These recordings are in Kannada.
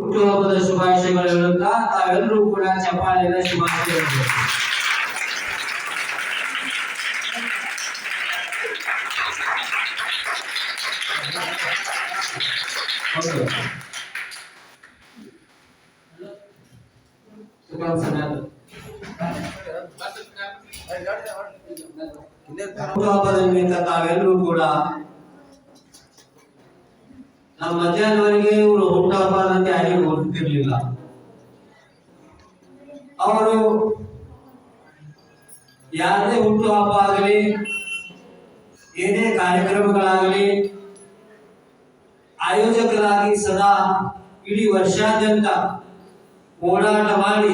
ಹುಟ್ಟುಹಬ್ಬದ ಶುಭಾಶಯಗಳು ಹೇಳುತ್ತಾ ತಾವೆಲ್ಲರೂ ಕೂಡ ಚಪ್ಪಾಳೆಯಿಂದ ಶುಭಾಶಯಗಳು. ಹುಟ್ಟುಹಬ್ಬದ ನಿಮಿತ್ತ ತಾವೆಲ್ಲರೂ ಕೂಡ ನಮ್ಮ ಮಧ್ಯಾಹ್ನವರೆಗೆ ಇವರು ಹುಟ್ಟುಹಬ್ಬ ಅಂತ ಯಾರಿಗೂ ಗೊತ್ತಿರ್ಲಿಲ್ಲ. ಅವರು ಯಾವುದೇ ಹುಟ್ಟುಹಬ್ಬ ಆಗಲಿ ಏನೇ ಕಾರ್ಯಕ್ರಮಗಳಾಗಲಿ ಆಯೋಜಕರಾಗಿ ಸದಾ ಇಡೀ ವರ್ಷಾದ್ಯಂತ ಹೋರಾಟ ಮಾಡಿ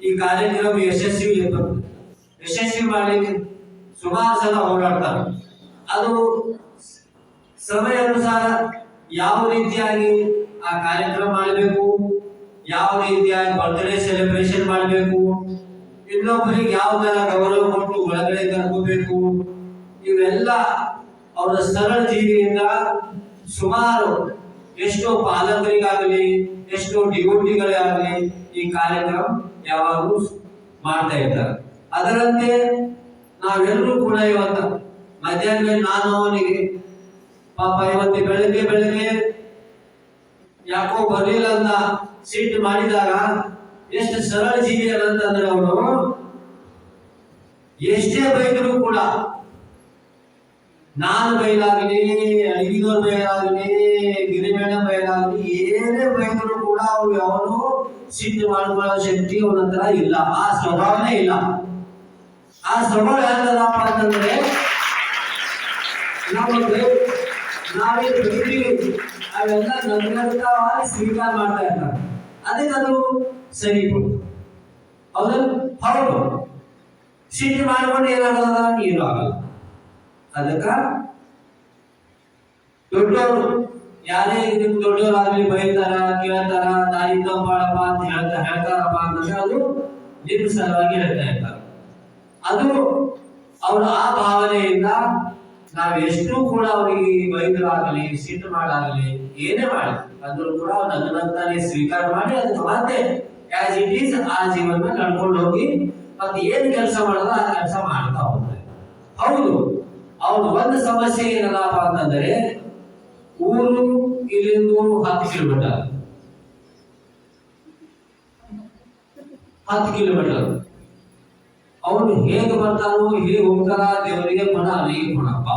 ಈ ಕಾರ್ಯಕ್ರಮ ಯಶಸ್ವಿ ಮಾಡಲಿಕ್ಕೆ ಸುಮಾರು ಸಲ ಹೋರಾಡ್ತಾರೆ. ಅದು ಸಮಯ ಅನುಸಾರ ಯಾವ ರೀತಿಯಾಗಿ ಆ ಕಾರ್ಯಕ್ರಮ ಮಾಡಬೇಕು, ಯಾವ ರೀತಿಯಾಗಿ ಬರ್ತ್ಡೇ ಸೆಲೆಬ್ರೇಷನ್ ಮಾಡಬೇಕು, ಇನ್ನೊಬ್ಬರಿಗೆ ಯಾವ ತರ ಗೌರವ ಕೊಟ್ಟು ಒಳಗಡೆ ಕರ್ಕೋಬೇಕು, ಇವೆಲ್ಲ ಅವರ ಸರಳ ಜೀವಿಯಿಂದ ಸುಮಾರು ಎಷ್ಟೋ ಪಾಲಕರಿಗಾಗಲಿ ಎಷ್ಟೋ ಡಿವೋಟಿಗಳಾಗಲಿ ಈ ಕಾರ್ಯಕ್ರಮ ಯಾವಾಗಲೂ ಮಾಡ್ತಾ ಇದ್ದಾರೆ. ಅದರಂತೆ ನಾವೆಲ್ಲರೂ ಕೂಡ ಇವತ್ತು ಮಧ್ಯಾಹ್ನ ನಾನು ಅವನಿಗೆ ಪಾಪ ಇವತ್ತು ಬೆಳಗ್ಗೆ ಯಾಕೋ ಬರ್ಲಿಲ್ಲ ಅಂತ ಸಿಟ್ಟು ಮಾಡಿದಾಗ ಎಷ್ಟು ಸರಳ ಜೀವಿ ಅಂತಂದ್ರೆ ಅವನು ಎಷ್ಟೇ ಬೈದರೂ ಕೂಡ ನಾನು ಬೈಲಾಗಲಿ ಅಡಿಗಿದವ್ರ ಬೈಲಾಗಲಿ ಗಿರಿಮೇಳ ಬೈಲಾಗಲಿ ಏನೇ ಬೈದರೂ ಕೂಡ ಅವ್ರು ಯಾವನು ಸಿಟ್ಟು ಮಾಡ್ಕೊಳ್ಳೋ ಶಕ್ತಿ ಅವನ ಹತ್ರ ಇಲ್ಲ. ಆ ಸ್ವಭಾವನೇ ಇಲ್ಲ. ಆ ಸ್ವಭಾವ ಯಾಕದಪ್ಪ ಅಂತಂದ್ರೆ ನಾವೇ ಬೈತೀವಿ, ಅವೆಲ್ಲ ನಮ್ಗಂತವಾಗಿ ಸ್ವೀಕಾರ ಮಾಡ್ತಾ ಇರ್ತಾರೆ. ಅದಕ್ಕೆ ಅದು ಸರಿ ಹೌದು. ಸಿಟ್ಟು ಮಾಡ್ಕೊಂಡು ಏನಾಗಲ್ಲ, ಏನು ಆಗಲ್ಲ. ಅದಕ್ಕ ದೊಡ್ಡವರು ಯಾರೇ ದೊಡ್ಡವರಾಗ್ಲಿ ಬೈತಾರ ಕೇಳ್ತಾರ ದಾರಿ ತಪ್ಪಾಡಪ್ಪ ಅಂತ ಹೇಳ್ತಾರಪ್ಪ ಅಂತಂದ್ರೆ ಅದು ನಿಮ್ಮ ಸಲುವಾಗಿ ಹೇಳ್ತಾ ಇರ್ತಾರೆ. ಅದು ಅವ್ರ ಆ ಭಾವನೆಯಿಂದ ನಾವ್ ಎಷ್ಟು ಕೂಡ ಅವರಿಗೆ ಬೈದರಾಗಲಿ ಸಿಟ್ಟು ಮಾಡಾಗಲಿ ಏನೇ ಮಾಡಿ ಅಂದ್ರೂ ಕೂಡ ನನ್ನಂತಾನೆ ಸ್ವೀಕಾರ ಮಾಡಿ ಅದಕ್ಕೆ ಮತ್ತೆ ಆಸ್ ಇಟ್ ಈಸ್ ಆ ಜೀವನ ನಡ್ಕೊಂಡು ಹೋಗಿ ಮತ್ತೆ ಏನ್ ಕೆಲಸ ಮಾಡೋದು ಆ ಕೆಲಸ ಮಾಡ್ತಾ ಹೋಗ್ತಾರೆ. ಹೌದು, ಅವ್ರು ಒಂದು ಸಮಸ್ಯೆ ಏನಲ್ಲಪ್ಪ ಅಂತಂದ್ರೆ ಊರು ಇಲ್ಲಿಂದ 10 ಕಿಲೋಮೀಟರ್ ಅವನು ಹೇಗೆ ಬರ್ತಾನೋ ಹೇಗೆ ಹೋಗ್ತಾರ ದೇವರಿಗೆ ಪಣ ಅಲ್ಲಿಗೆ ಪಣಪ್ಪ.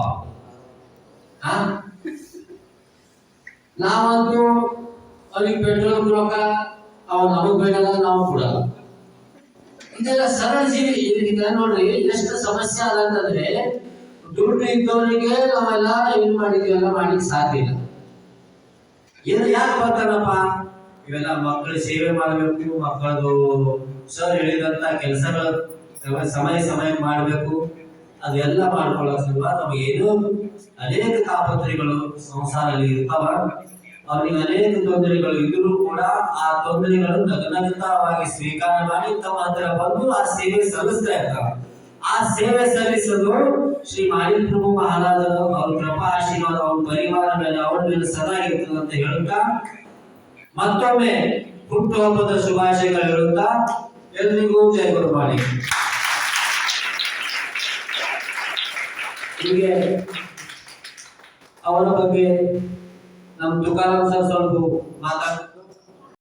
ನಾವಂತೂ ಅಲ್ಲಿ ಪೆಟ್ರೋಲ್ ಕೊಡಕ ಅವ್ ನಮಗ್ ಬೇಡಲ್ಲ, ನಾವು ಕೊಡಲ್ಲ. ಇದೆಲ್ಲ ಸರಳ ಜೀವಿ. ಇದರಿಂದ ನೋಡ್ರಿ ಎಷ್ಟು ಸಮಸ್ಯೆ ಆಗಂತಂದ್ರೆ ದುಡ್ಡು ಇದ್ದವರಿಗೆ ನಾವೆಲ್ಲ ಏನ್ ಮಾಡಿದ್ವಿ ಮಾಡ್ಲಿಕ್ಕೆ ಸಾಧ್ಯ ಇಲ್ಲ. ಏನು ಯಾಕೆ ಬರ್ತಾನಪ್ಪ, ಇವೆಲ್ಲ ಮಕ್ಕಳ ಸೇವೆ ಮಾಡಬೇಕು, ಮಕ್ಕಳದು ಸರ್ ಹೇಳಿದಂತ ಕೆಲಸಗಳು ಸಮಯ ಮಾಡಬೇಕು, ಅದೆಲ್ಲ ಮಾಡ್ಕೊಳ್ಳೋ ಸಲುವಾಗಿ ನಮಗೆ ಏನೋ ಅನೇಕ ತಾಪತ್ರೆಗಳು ಸಂಸಾರದಲ್ಲಿ ಇರ್ತಾವ. ಅವನಿಗೆ ಅನೇಕ ತೊಂದರೆಗಳು ಇದ್ರೂ ಕೂಡ ಆ ತೊಂದರೆಗಳು ನಗನಗತವಾಗಿ ಸ್ವೀಕಾರ ಮಾಡಿ ತಮ್ಮ ಹತ್ರ ಬಂದು ಆ ಸೇವೆ ಸಲ್ಲಿಸ್ತಾ ಇರ್ತಾರೆ. ಆ ಸೇವೆ ಸಲ್ಲಿಸಲು ಶ್ರೀ ಮಾಣಿಪ್ರಭು ಮಹಾರಾಜರು ಅವ್ರ ಕೃಪಾ ಆಶೀರ್ವಾದ ಅವ್ರ ಪರಿವಾರ ಮೇಲೆ ಅವರ ಮೇಲೆ ಸದಾ ಇರ್ತದೆ ಅಂತ ಹೇಳುತ್ತಾ ಮತ್ತೊಮ್ಮೆ ಹುಟ್ಟುಹಬ್ಬದ ಶುಭಾಶಯಗಳು ಹೇಳುತ್ತಾ ಎಲ್ರಿಗೂ ಜೈ ಗುರುವಾಣಿ. ಹೀಗೆ ಅವರ ಬಗ್ಗೆ ನಮ್ಮ ತುಕಾರಾಮ್ ಸರ್ ಸ್ವಲ್ಪ ಮಾತಾಡ್ತಾರೆ.